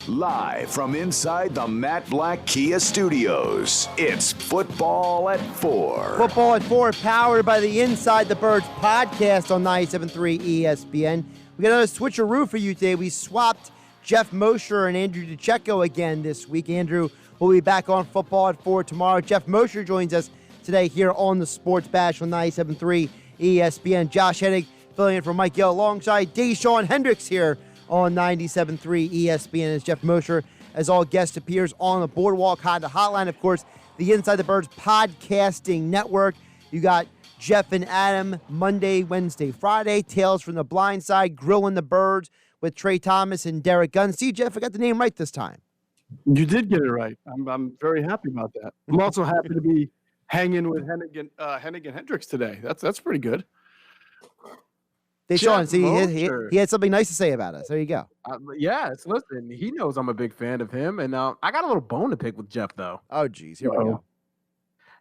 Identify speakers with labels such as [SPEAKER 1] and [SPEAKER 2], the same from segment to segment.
[SPEAKER 1] Live from inside the Matt Black Kia Studios, it's Football at 4.
[SPEAKER 2] Football at 4, powered by the Inside the Birds podcast on 97.3 ESPN. We got another switcheroo for you today. We swapped Geoff Mosher and Andrew DiCecco again this week. Andrew will be back on Football at 4 tomorrow. Geoff Mosher joins us today here on the Sports Bash on 97.3 ESPN. Josh Hennig filling in for Mike Yell alongside Deshaun Hendricks here on 97.3 ESPN as Geoff Mosher, as all guest appears on the Boardwalk Honda Hotline. Of course, the Inside the Birds podcasting network. You got Jeff and Adam Monday, Wednesday, Friday. Tales from the Blind Side, Grilling the Birds with Trey Thomas and Derek Gunn. See, Jeff, I got the name right this time.
[SPEAKER 3] You did get it right. I'm very happy about that. I'm also happy to be hanging with Hennig and Hendricks today. That's pretty good.
[SPEAKER 2] Deshaun, see, he had something nice to say about us. There you go.
[SPEAKER 4] Yes, listen, he knows I'm a big fan of him, and I got a little bone to pick with Jeff, though.
[SPEAKER 2] Oh, geez, here we go.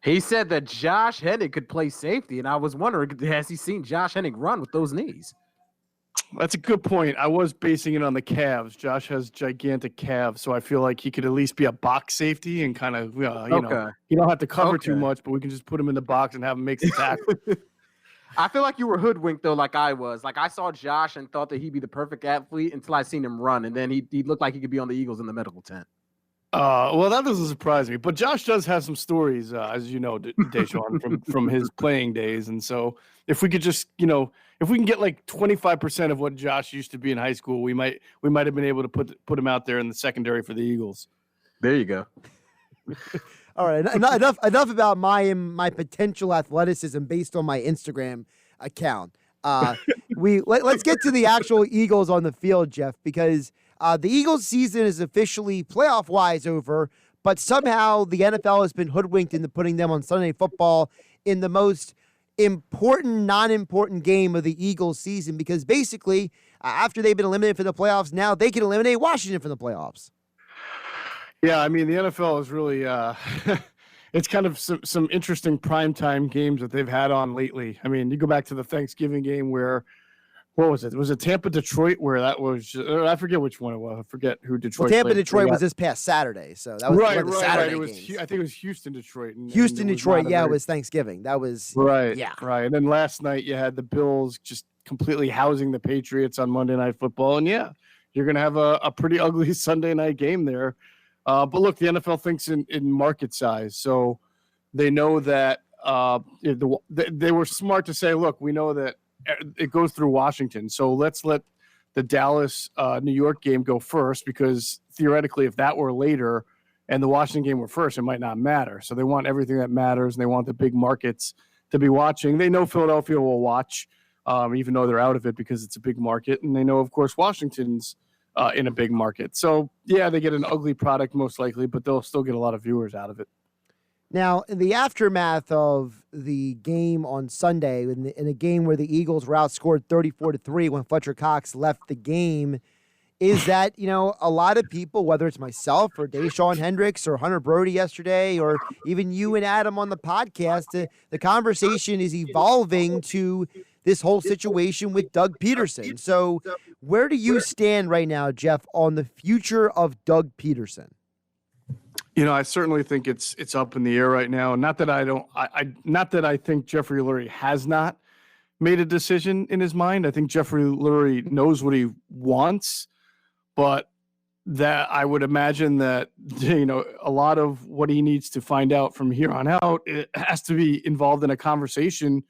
[SPEAKER 4] He said that Josh Hennig could play safety, and I was wondering, has he seen Josh Hennig run with those knees?
[SPEAKER 3] That's a good point. I was basing it on the calves. Josh has gigantic calves, so I feel like he could at least be a box safety and kind of, you know, you don't have to cover too much, but we can just put him in the box and have him make some tackles.
[SPEAKER 4] I feel like you were hoodwinked, though, like I was. Like, I saw Josh and thought that he'd be the perfect athlete until I seen him run, and then he looked like he could be on the Eagles in the medical tent.
[SPEAKER 3] Well, that doesn't surprise me. But Josh does have some stories, as you know, Deshaun, from his playing days. And so if we could just, if we can get like 25% of what Josh used to be in high school, we might have been able to put him out there in the secondary for the Eagles.
[SPEAKER 4] There you go.
[SPEAKER 2] All right, enough about my potential athleticism based on my Instagram account. Let's get to the actual Eagles on the field, Jeff, because the Eagles season is officially playoff-wise over, but somehow the NFL has been hoodwinked into putting them on Sunday Night Football in the most important, non-important game of the Eagles season, because basically after they've been eliminated from the playoffs, now they can eliminate Washington from the playoffs.
[SPEAKER 3] Yeah, I mean, the NFL is really it's kind of some interesting primetime games that they've had on lately. I mean, you go back to the Thanksgiving game where, what was it? Was it Tampa-Detroit where that was I forget which one it was. I forget who Detroit played.
[SPEAKER 2] Tampa-Detroit was this past Saturday, so that was
[SPEAKER 3] right.
[SPEAKER 2] Saturday
[SPEAKER 3] It was,
[SPEAKER 2] games.
[SPEAKER 3] I think it was Houston-Detroit.
[SPEAKER 2] Houston-Detroit, it was Thanksgiving. That was
[SPEAKER 3] right.
[SPEAKER 2] Yeah.
[SPEAKER 3] Right. And then last night you had the Bills just completely housing the Patriots on Monday Night Football. And yeah, you're going to have a pretty ugly Sunday night game there. But look, the NFL thinks in market size, so they know that they were smart to say, look, we know that it goes through Washington, so let's let the Dallas New York game go first, because theoretically, if that were later and the Washington game were first, it might not matter. So they want everything that matters, and they want the big markets to be watching. They know Philadelphia will watch, even though they're out of it because it's a big market, and they know, of course, Washington's in a big market. So, yeah, they get an ugly product most likely, but they'll still get a lot of viewers out of it.
[SPEAKER 2] Now, in the aftermath of the game on Sunday, in a game where the Eagles were outscored 34-3 when Fletcher Cox left the game, is that, a lot of people, whether it's myself or Deshaun Hendricks or Hunter Brody yesterday, or even you and Adam on the podcast, the conversation is evolving to this whole situation with Doug Pederson. So where do you stand right now, Jeff, on the future of Doug Pederson?
[SPEAKER 3] I certainly think it's up in the air right now. Not that I think Jeffrey Lurie has not made a decision in his mind. I think Jeffrey Lurie knows what he wants, but that I would imagine that, a lot of what he needs to find out from here on out, it has to be involved in a conversation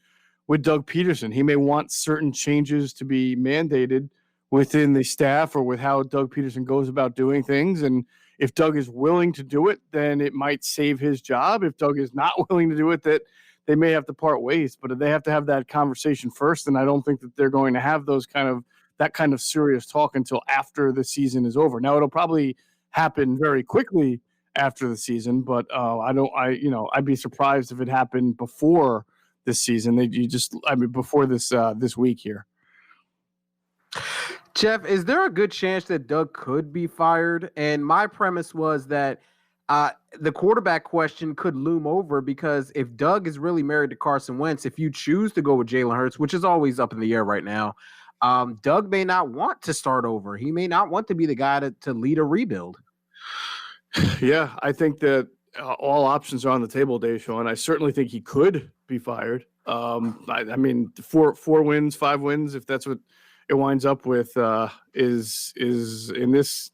[SPEAKER 3] with Doug Pederson. He may want certain changes to be mandated within the staff or with how Doug Pederson goes about doing things. And if Doug is willing to do it, then it might save his job. If Doug is not willing to do it, that they may have to part ways. But they have to have that conversation first, and I don't think that they're going to have that kind of serious talk until after the season is over. Now, it'll probably happen very quickly after the season, but I'd be surprised if it happened before this season. Before this week here.
[SPEAKER 4] Jeff, is there a good chance that Doug could be fired? And my premise was that the quarterback question could loom over, because if Doug is really married to Carson Wentz, if you choose to go with Jalen Hurts, which is always up in the air right now, Doug may not want to start over. He may not want to be the guy to lead a rebuild.
[SPEAKER 3] Yeah, I think that all options are on the table, Deshaun. I certainly think he could be fired. I mean, four wins, 5 wins, if that's what it winds up with, is in this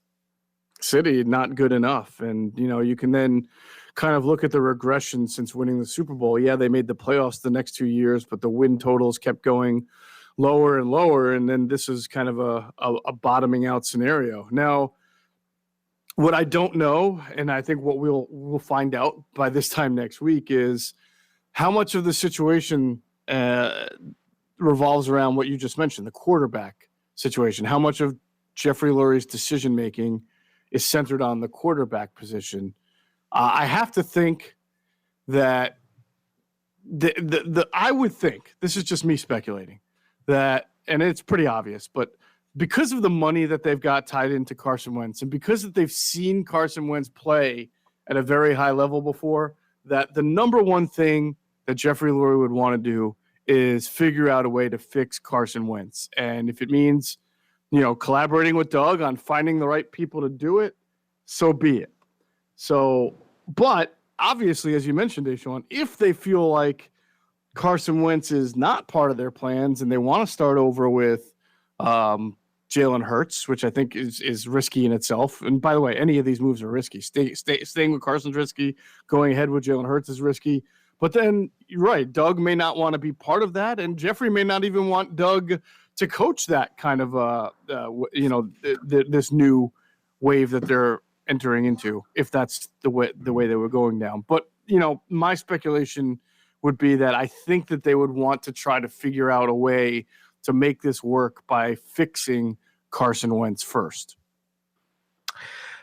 [SPEAKER 3] city not good enough. And you can then kind of look at the regression since winning the Super Bowl. Yeah, they made the playoffs the next 2 years, but the win totals kept going lower and lower, and then this is kind of a bottoming out scenario. Now, what I don't know, and I think what we'll find out by this time next week, is how much of the situation revolves around what you just mentioned, the quarterback situation. How much of Jeffrey Lurie's decision making is centered on the quarterback position. I have to think that I would think, this is just me speculating, that, and it's pretty obvious, but because of the money that they've got tied into Carson Wentz, and because that they've seen Carson Wentz play at a very high level before, that the number one thing that Jeffrey Lurie would want to do is figure out a way to fix Carson Wentz. And if it means, collaborating with Doug on finding the right people to do it, so be it. So, but obviously, as you mentioned, Deshaun, if they feel like Carson Wentz is not part of their plans and they want to start over with Jalen Hurts, which I think is risky in itself. And by the way, any of these moves are risky. Staying with Carson's risky. Going ahead with Jalen Hurts is risky. But then you're right. Doug may not want to be part of that, and Jeffrey may not even want Doug to coach that kind of this new wave that they're entering into, if that's the way they were going down. But my speculation would be that I think that they would want to try to figure out a way to make this work by fixing Carson Wentz first.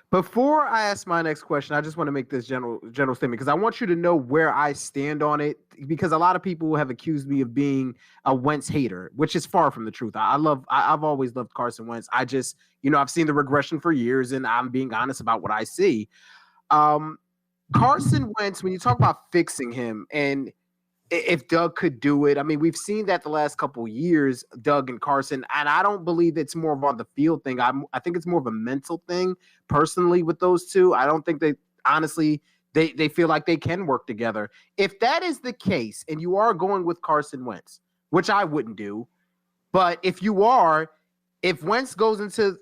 [SPEAKER 4] Before I ask my next question, I just want to make this general statement because I want you to know where I stand on it, because a lot of people have accused me of being a Wentz hater, which is far from the truth. I've always loved Carson Wentz. I just, I've seen the regression for years, and I'm being honest about what I see. Carson Wentz, when you talk about fixing him, and if Doug could do it, I mean, we've seen that the last couple of years, Doug and Carson, and I don't believe it's more of on the field thing. I think it's more of a mental thing, personally, with those two. I don't think they feel like they can work together. If that is the case, and you are going with Carson Wentz, which I wouldn't do, but if Wentz goes into,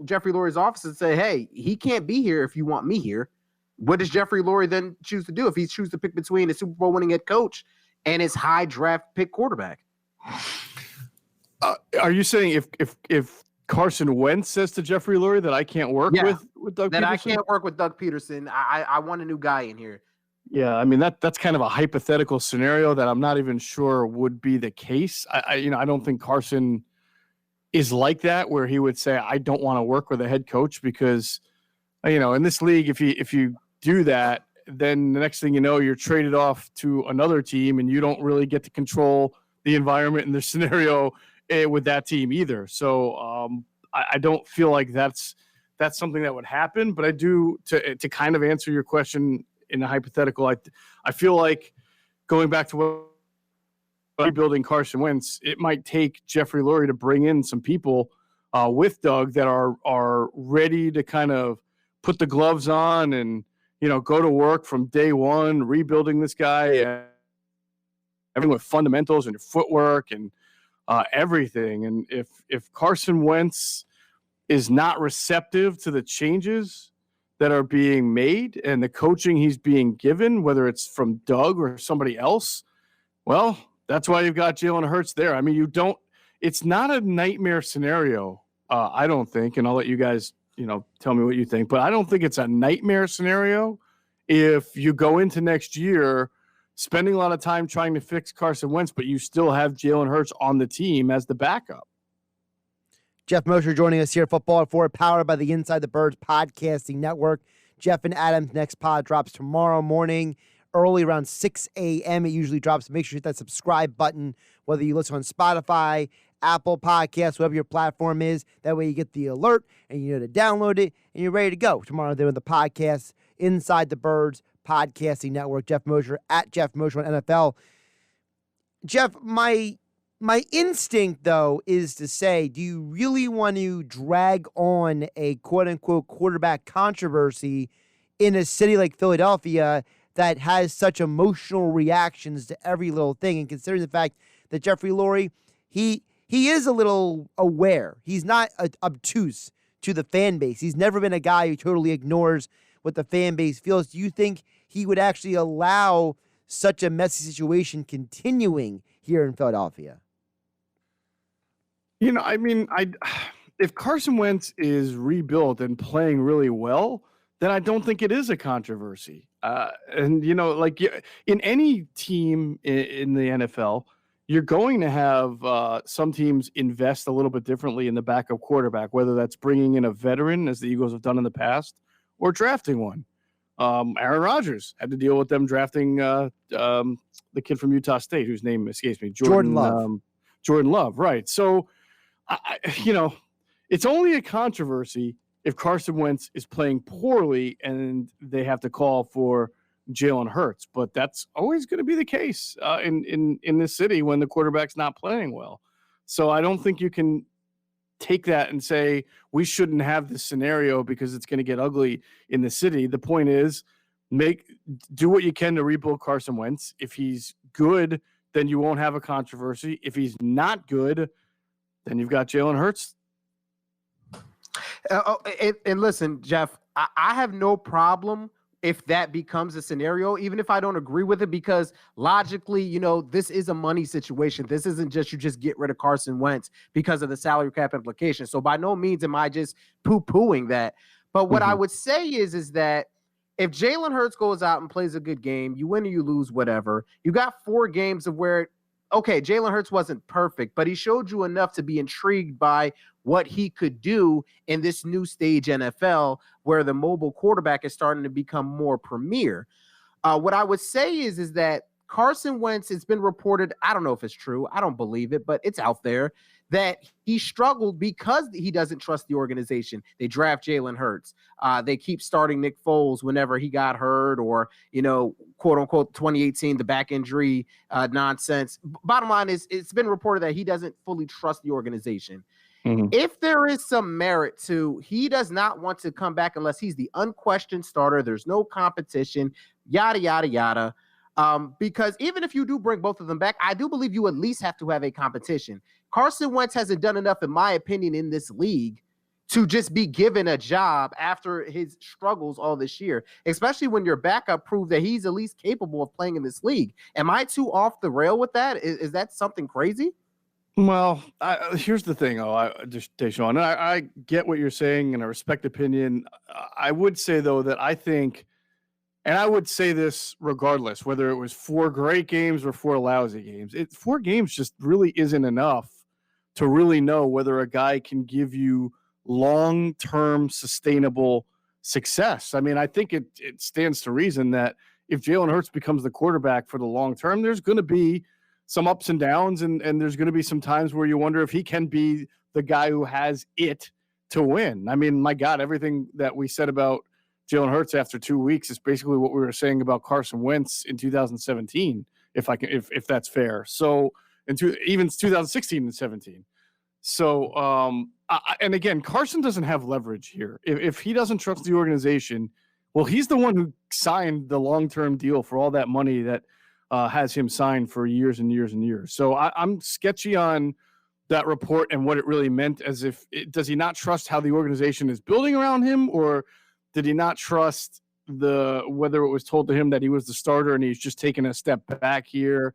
[SPEAKER 4] Jeffrey Lurie's office and say, hey, he can't be here if you want me here, what does Jeffrey Lurie then choose to do if he chooses to pick between a Super Bowl winning head coach and his high draft pick quarterback?
[SPEAKER 3] Are you saying if Carson Wentz says to Jeffrey Lurie that I can't work with Doug Pederson?
[SPEAKER 4] That I can't work with Doug Pederson. I want a new guy in here.
[SPEAKER 3] Yeah, I mean that's kind of a hypothetical scenario that I'm not even sure would be the case. I don't think Carson is like that, where he would say I don't want to work with a head coach, because in this league, if you do that, then the next thing you know, you're traded off to another team, and you don't really get to control the environment and the scenario with that team either. So I don't feel like that's something that would happen. But I do, to kind of answer your question in a hypothetical, I feel like going back to what rebuilding Carson Wentz, it might take Jeffrey Lurie to bring in some people with Doug that are ready to kind of put the gloves on and go to work from day one, rebuilding this guy, everything with fundamentals and footwork and everything. And if Carson Wentz is not receptive to the changes that are being made and the coaching he's being given, whether it's from Doug or somebody else, well, that's why you've got Jalen Hurts there. I mean, it's not a nightmare scenario, I don't think, and I'll let you guys tell me what you think, but I don't think it's a nightmare scenario if you go into next year spending a lot of time trying to fix Carson Wentz, but you still have Jalen Hurts on the team as the backup.
[SPEAKER 2] Geoff Mosher joining us here at Football at 4, powered by the Inside the Birds podcasting network. Jeff and Adam's next pod drops tomorrow morning, early around 6 a.m. It usually drops. Make sure you hit that subscribe button, whether you listen on Spotify, Apple Podcasts, whatever your platform is. That way you get the alert and you know to download it and you're ready to go. Tomorrow they're in the podcast, Inside the Birds podcasting network. Geoff Mosher at Geoff Mosher on NFL. Jeff, my My instinct, though, is to say, do you really want to drag on a quote-unquote quarterback controversy in a city like Philadelphia that has such emotional reactions to every little thing? And considering the fact that Jeffrey Lurie, he is a little aware. He's not obtuse to the fan base. He's never been a guy who totally ignores what the fan base feels. Do you think he would actually allow such a messy situation continuing here in Philadelphia?
[SPEAKER 3] I mean, if Carson Wentz is rebuilt and playing really well, then I don't think it is a controversy. And like in any team in the NFL, you're going to have some teams invest a little bit differently in the backup quarterback, whether that's bringing in a veteran, as the Eagles have done in the past, or drafting one. Aaron Rodgers had to deal with them drafting the kid from Utah State, whose name escapes me,
[SPEAKER 2] Jordan Love.
[SPEAKER 3] Jordan Love, right? So, it's only a controversy if Carson Wentz is playing poorly and they have to call for Jalen Hurts, but that's always going to be the case in this city when the quarterback's not playing well. So I don't think you can take that and say we shouldn't have this scenario because it's going to get ugly in the city. The point is, do what you can to rebuild Carson Wentz. If he's good, then you won't have a controversy. If he's not good, then you've got Jalen Hurts.
[SPEAKER 4] And listen, Jeff, I have no problem if that becomes a scenario, even if I don't agree with it, because logically, this is a money situation. This isn't just you just get rid of Carson Wentz because of the salary cap implication. So by no means am I just poo-pooing that. But what I would say is that if Jalen Hurts goes out and plays a good game, you win or you lose, whatever, you got 4 games of where, okay, Jalen Hurts wasn't perfect, but he showed you enough to be intrigued by what he could do in this new stage NFL where the mobile quarterback is starting to become more premier. What I would say is that Carson Wentz, it's been reported, I don't know if it's true, I don't believe it, but it's out there, that he struggled because he doesn't trust the organization. They draft Jalen Hurts. They keep starting Nick Foles whenever he got hurt or, quote unquote, 2018, the back injury nonsense. Bottom line is it's been reported that he doesn't fully trust the organization. If there is some merit to, he does not want to come back unless he's the unquestioned starter, there's no competition, yada, yada, yada. Because even if you do bring both of them back, I do believe you at least have to have a competition. Carson Wentz hasn't done enough, in my opinion, in this league to just be given a job after his struggles all this year, especially when your backup proved that he's at least capable of playing in this league. Am I too off the rail with that? Is that something crazy?
[SPEAKER 3] Well, here's the thing, Deshaun. I get what you're saying, and I respect opinion. I would say, though, that I think, and I would say this regardless, whether it was 4 great games or 4 lousy games, 4 games just really isn't enough to really know whether a guy can give you long-term sustainable success. I mean, I think it stands to reason that if Jalen Hurts becomes the quarterback for the long term, there's going to be some ups and downs, and there's going to be some times where you wonder if he can be the guy who has it to win. I mean, my God, everything that we said about Jalen Hurts after 2 weeks is basically what we were saying about Carson Wentz in 2017, if that's fair. So, even 2016 and 17. So, and again, Carson doesn't have leverage here. If he doesn't trust the organization, well, he's the one who signed the long-term deal for all that money that has him signed for years and years and years. So I'm sketchy on that report and what it really meant, as if does he not trust how the organization is building around him, or did he not trust whether it was told to him that he was the starter and he's just taking a step back here,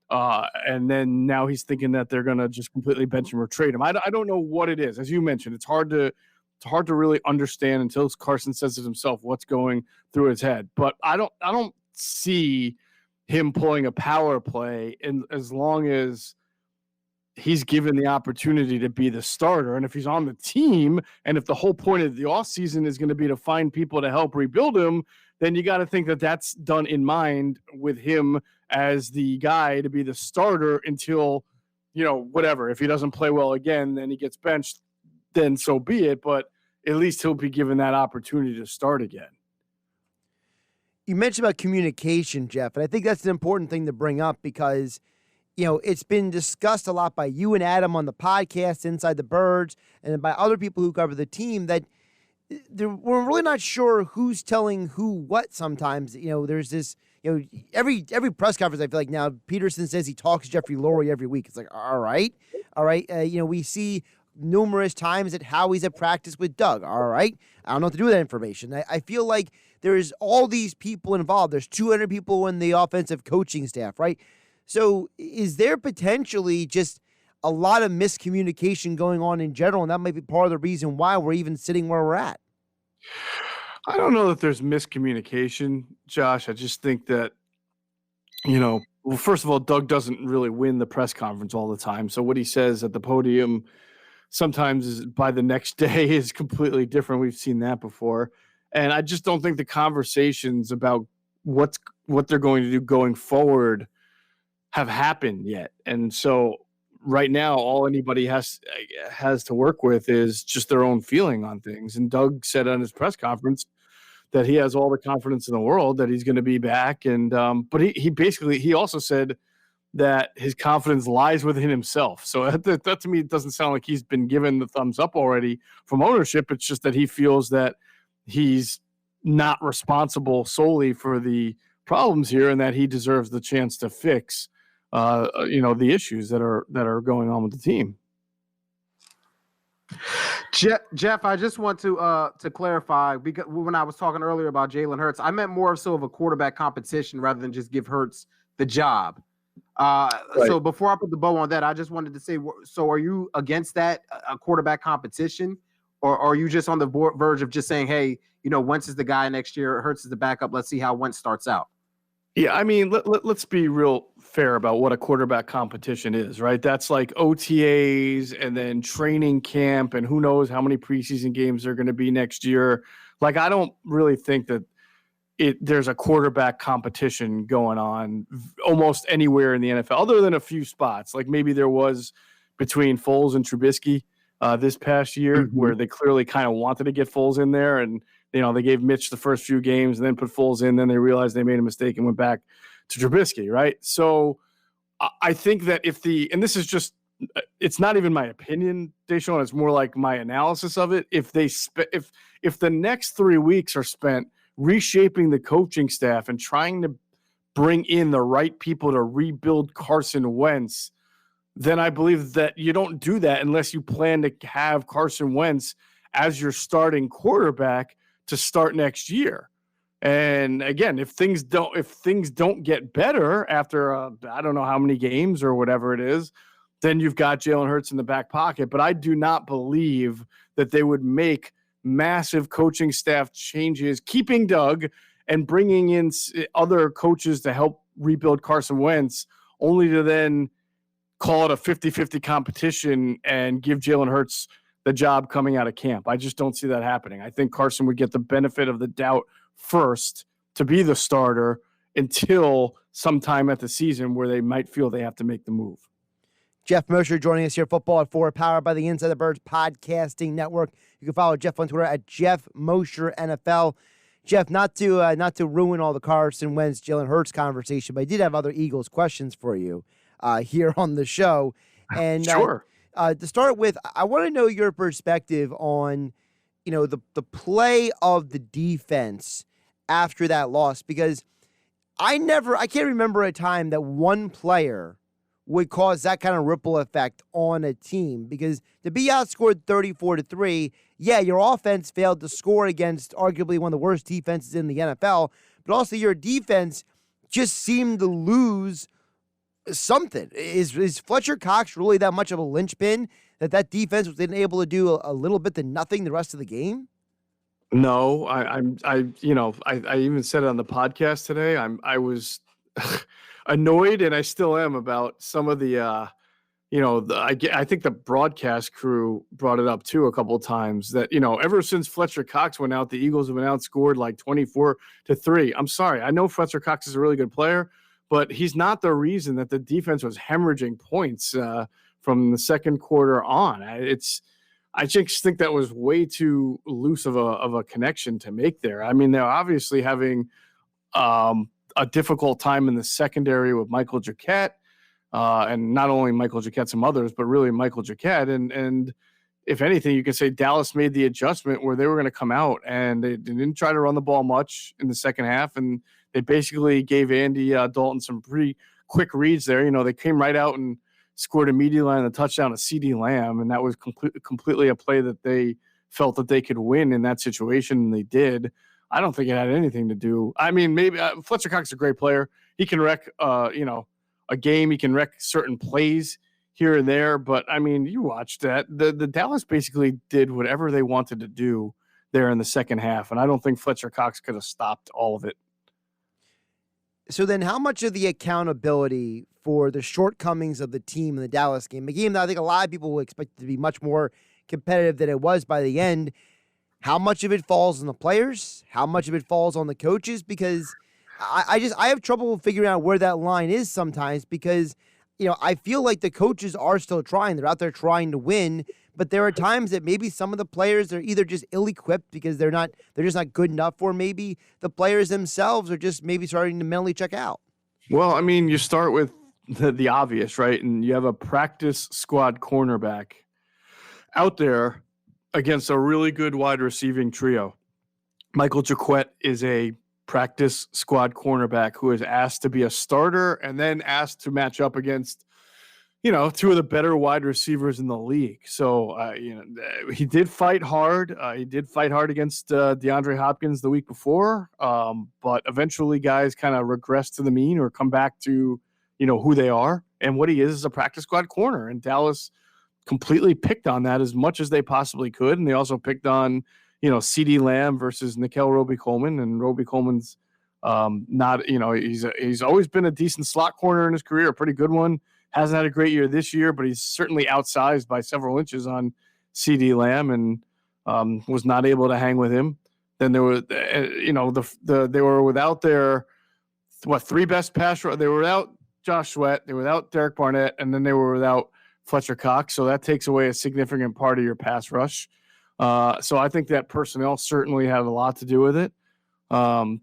[SPEAKER 3] and then now he's thinking that they're going to just completely bench him or trade him. I don't know what it is. As you mentioned, it's hard to really understand until Carson says it himself what's going through his head. But I don't see him pulling a power play, and as long as he's given the opportunity to be the starter, and if he's on the team, and if the whole point of the offseason is going to be to find people to help rebuild him, then you got to think that that's done in mind with him as the guy to be the starter until, whatever. If he doesn't play well again, then he gets benched, then so be it. But at least he'll be given that opportunity to start again.
[SPEAKER 2] You mentioned about communication, Jeff, and I think that's an important thing to bring up, because it's been discussed a lot by you and Adam on the podcast, Inside the Birds, and by other people who cover the team that we're really not sure who's telling who what sometimes. There's this, every press conference, I feel like now Pederson says he talks to Jeffrey Lurie every week. It's like, all right. We see numerous times that Howie's at practice with Doug. All right. I don't know what to do with that information. I feel like there's all these people involved. There's 200 people in the offensive coaching staff, right? So is there potentially just a lot of miscommunication going on in general, and that might be part of the reason why we're even sitting where we're at?
[SPEAKER 3] I don't know that there's miscommunication, Josh. I just think that, well, first of all, Doug doesn't really win the press conference all the time. So what he says at the podium sometimes by the next day is completely different. We've seen that before. And I just don't think the conversations about what they're going to do going forward have happened yet. And so right now, all anybody has to work with is just their own feeling on things. And Doug said on his press conference that he has all the confidence in the world that he's going to be back. And but he also said that his confidence lies within himself. So that to me, it doesn't sound like he's been given the thumbs up already from ownership. It's just that he feels that he's not responsible solely for the problems here, and that he deserves the chance to fix the issues that are going on with the team.
[SPEAKER 4] Jeff, I just want to clarify, because when I was talking earlier about Jalen Hurts, I meant more so of a quarterback competition rather than just give Hurts the job. Right. So before I put the bow on that, I just wanted to say, so are you against that, a quarterback competition, or are you just on the verge of just saying, hey, Wentz is the guy next year, Hurts is the backup, let's see how Wentz starts out?
[SPEAKER 3] Yeah, I mean, let's be real fair about what a quarterback competition is, right? That's like OTAs and then training camp, and who knows how many preseason games there are going to be next year. Like, I don't really think that there's a quarterback competition going on almost anywhere in the NFL, other than a few spots. Like maybe there was between Foles and Trubisky this past year, where they clearly kind of wanted to get Foles in there, and they gave Mitch the first few games and then put Foles in. Then they realized they made a mistake and went back to Trubisky, right? So I think that and this is just, it's not even my opinion, Deshaun, it's more like my analysis of it. If the next 3 weeks are spent reshaping the coaching staff and trying to bring in the right people to rebuild Carson Wentz, then I believe that you don't do that unless you plan to have Carson Wentz as your starting quarterback to start next year. And again, if things don't get better after I don't know how many games or whatever it is, then you've got Jalen Hurts in the back pocket. But I do not believe that they would make massive coaching staff changes, keeping Doug and bringing in other coaches to help rebuild Carson Wentz, only to then call it a 50-50 competition and give Jalen Hurts the job coming out of camp. I just don't see that happening. I think Carson would get the benefit of the doubt first to be the starter until sometime at the season where they might feel they have to make the move.
[SPEAKER 2] Geoff Mosher joining us here, Football at 4, powered by the Inside the Birds podcasting network. You can follow Geoff on Twitter at Geoff Mosher NFL. Jeff, not to ruin all the Carson Wentz, Jalen Hurts conversation, but I did have other Eagles questions for you here on the show. And
[SPEAKER 3] sure.
[SPEAKER 2] To start with, I want to know your perspective on, the play of the defense after that loss, because I can't remember a time that one player would cause that kind of ripple effect on a team, because to be outscored 34-3, yeah, your offense failed to score against arguably one of the worst defenses in the NFL, but also your defense just seemed to lose something. Is Fletcher Cox really that much of a linchpin that defense was able to do a little bit to nothing the rest of the game?
[SPEAKER 3] No, I even said it on the podcast today. I was annoyed, and I still am, about some of the I think the broadcast crew brought it up too a couple of times that, ever since Fletcher Cox went out, the Eagles have been outscored like 24-3. I'm sorry. I know Fletcher Cox is a really good player, but he's not the reason that the defense was hemorrhaging points from the second quarter on. I just think that was way too loose of a connection to make there. I mean, they're obviously having a difficult time in the secondary with Michael Jacquet. and not only Michael Jacquet, some others, but really Michael Jacquet. And if anything, you could say Dallas made the adjustment where they were going to come out and they didn't try to run the ball much in the second half. And they basically gave Andy Dalton some pretty quick reads there. They came right out and scored immediately on the touchdown to CeeDee Lamb. And that was completely a play that they felt that they could win in that situation. And they did. I don't think it had anything to do. I mean, maybe Fletcher Cox is a great player. He can wreck, a game. He can wreck certain plays here and there. But, I mean, you watched that. The Dallas basically did whatever they wanted to do there in the second half. And I don't think Fletcher Cox could have stopped all of it.
[SPEAKER 2] So then how much of the accountability for the shortcomings of the team in the Dallas game, a game that I think a lot of people will expect to be much more competitive than it was by the end, how much of it falls on the players? How much of it falls on the coaches? Because I have trouble figuring out where that line is sometimes because, I feel like the coaches are still trying. They're out there trying to win, but there are times that maybe some of the players are either just ill-equipped because they're just not good enough, or maybe the players themselves are just maybe starting to mentally check out.
[SPEAKER 3] Well, I mean, you start with the obvious, right? And you have a practice squad cornerback out there against a really good wide receiving trio. Michael Jacquet is a practice squad cornerback who is asked to be a starter and then asked to match up against, two of the better wide receivers in the league. So, he did fight hard. He did fight hard against DeAndre Hopkins the week before. But eventually guys kind of regress to the mean or come back to, who they are. And what he is a practice squad corner. And Dallas completely picked on that as much as they possibly could. And they also picked on, CeeDee Lamb versus Nickel Roby-Coleman, and Roby-Coleman's not, he's always been a decent slot corner in his career, a pretty good one. Hasn't had a great year this year, but he's certainly outsized by several inches on CeeDee Lamb and was not able to hang with him. Then there were, they were without their three best pass rush. They were without Josh Sweat, they were without Derek Barnett, and then they were without Fletcher Cox. So that takes away a significant part of your pass rush. So I think that personnel certainly had a lot to do with it. Doug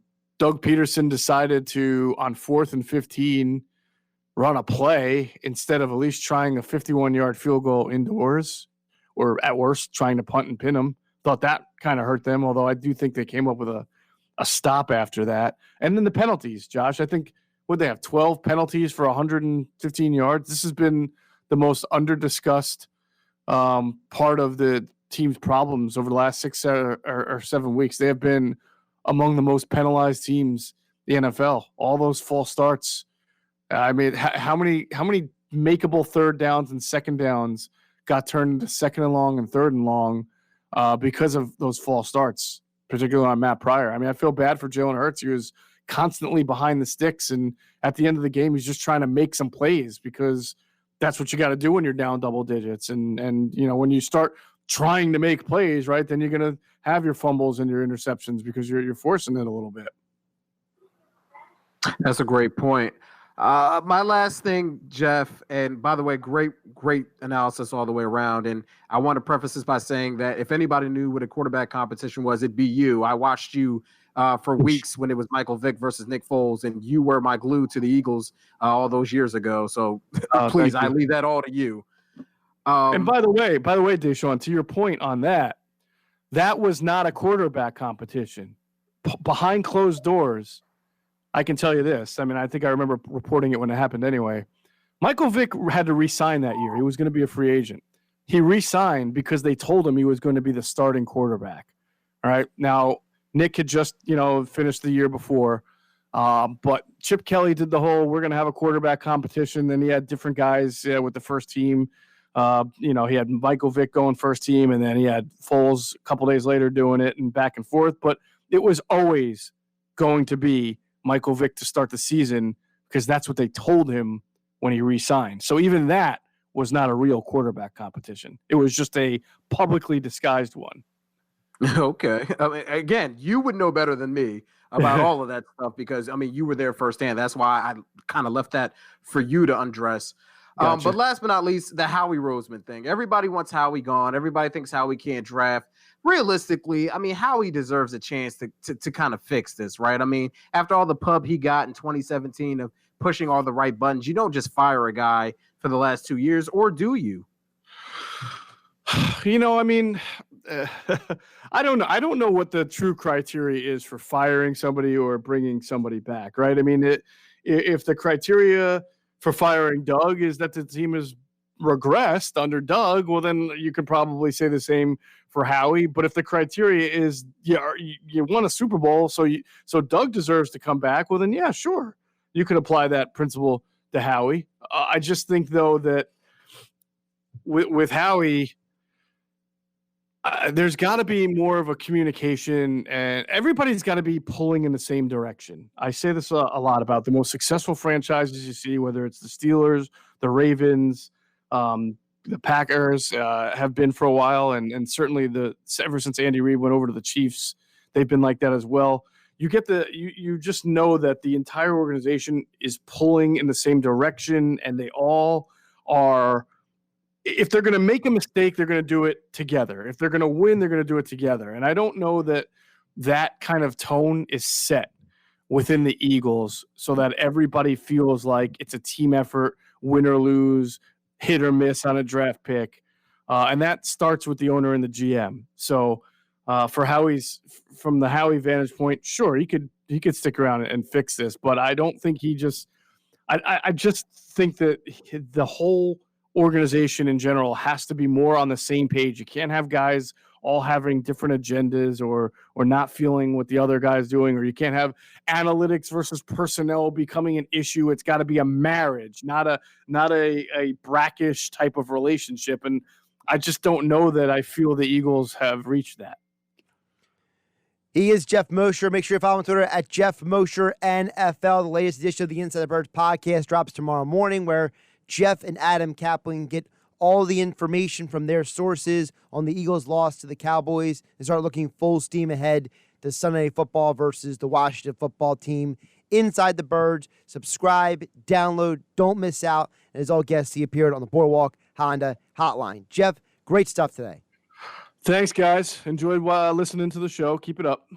[SPEAKER 3] Pederson decided to, on 4th and 15, run a play instead of at least trying a 51-yard field goal indoors, or at worst trying to punt and pin them. Thought that kind of hurt them, although I do think they came up with a stop after that. And then the penalties, Josh. I think, would they have 12 penalties for 115 yards? This has been the most under-discussed part of the team's problems over the last 6 or 7 weeks. They have been among the most penalized teams in the NFL. All those false starts. I mean, how many makeable third downs and second downs got turned into second and long and third and long because of those false starts, particularly on Matt Pryor. I mean, I feel bad for Jalen Hurts. He was constantly behind the sticks, and at the end of the game, he's just trying to make some plays because that's what you got to do when you're down double digits. And when you start trying to make plays, right, then you're going to have your fumbles and your interceptions because you're forcing it a little bit.
[SPEAKER 4] That's a great point. My last thing, Jeff, and by the way, great analysis all the way around. And I want to preface this by saying that if anybody knew what a quarterback competition was, it'd be you. I watched you for weeks when it was Michael Vick versus Nick Foles, and you were my glue to the Eagles all those years ago. So please, I leave that all to you.
[SPEAKER 3] And by the way, Deshaun, to your point on that was not a quarterback competition. Behind closed doors, I can tell you this. I mean, I think I remember reporting it when it happened anyway. Michael Vick had to re-sign that year. He was going to be a free agent. He re-signed because they told him he was going to be the starting quarterback. All right. Now, Nick had just, finished the year before. But Chip Kelly did the whole, we're going to have a quarterback competition. Then he had different guys with the first team. He had Michael Vick going first team, and then he had Foles a couple days later doing it and back and forth. But it was always going to be Michael Vick to start the season because that's what they told him when he re-signed. So even that was not a real quarterback competition. It was just a publicly disguised one.
[SPEAKER 4] Okay. I mean, again, you would know better than me about all of that stuff because, you were there firsthand. That's why I kind of left that for you to undress. Gotcha. But last but not least, the Howie Roseman thing. Everybody wants Howie gone. Everybody thinks Howie can't draft. Realistically, Howie deserves a chance to kind of fix this, right? After all the pub he got in 2017 of pushing all the right buttons. You don't just fire a guy for the last 2 years, or do you?
[SPEAKER 3] I mean, I don't know. I don't know what the true criteria is for firing somebody or bringing somebody back, right? I mean, if the criteria for firing Doug is that the team has regressed under Doug, well, then you could probably say the same for Howie. But if the criteria is you won a Super Bowl, so Doug deserves to come back, well, then yeah, sure, you could apply that principle to Howie. I just think though that with Howie, there's got to be more of a communication, and everybody's got to be pulling in the same direction. I say this a lot about the most successful franchises you see, whether it's the Steelers, the Ravens, the Packers have been for a while, and certainly ever since Andy Reid went over to the Chiefs, they've been like that as well. You just know that the entire organization is pulling in the same direction, and they all are. If they're going to make a mistake, they're going to do it together. If they're going to win, they're going to do it together. And I don't know that kind of tone is set within the Eagles so that everybody feels like it's a team effort, win or lose, hit or miss on a draft pick. And that starts with the owner and the GM. So from the Howie vantage point, sure, he could stick around and fix this, but I don't think I just think that the whole organization in general has to be more on the same page. You can't have guys all having different agendas or not feeling what the other guy's doing, or you can't have analytics versus personnel becoming an issue. It's got to be a marriage, not a brackish type of relationship. And I just don't know that I feel the Eagles have reached that.
[SPEAKER 2] He is Geoff Mosher. Make sure you follow him on Twitter at Geoff Mosher NFL. The latest edition of the Inside the Birds podcast drops tomorrow morning, where Jeff and Adam Kaplan get all the information from their sources on the Eagles' loss to the Cowboys and start looking full steam ahead to Sunday Football versus the Washington Football Team. Inside the Birds, subscribe, download, don't miss out. And as all guests, he appeared on the Boardwalk Honda Hotline. Jeff, great stuff today.
[SPEAKER 3] Thanks, guys. Enjoyed listening to the show. Keep it up.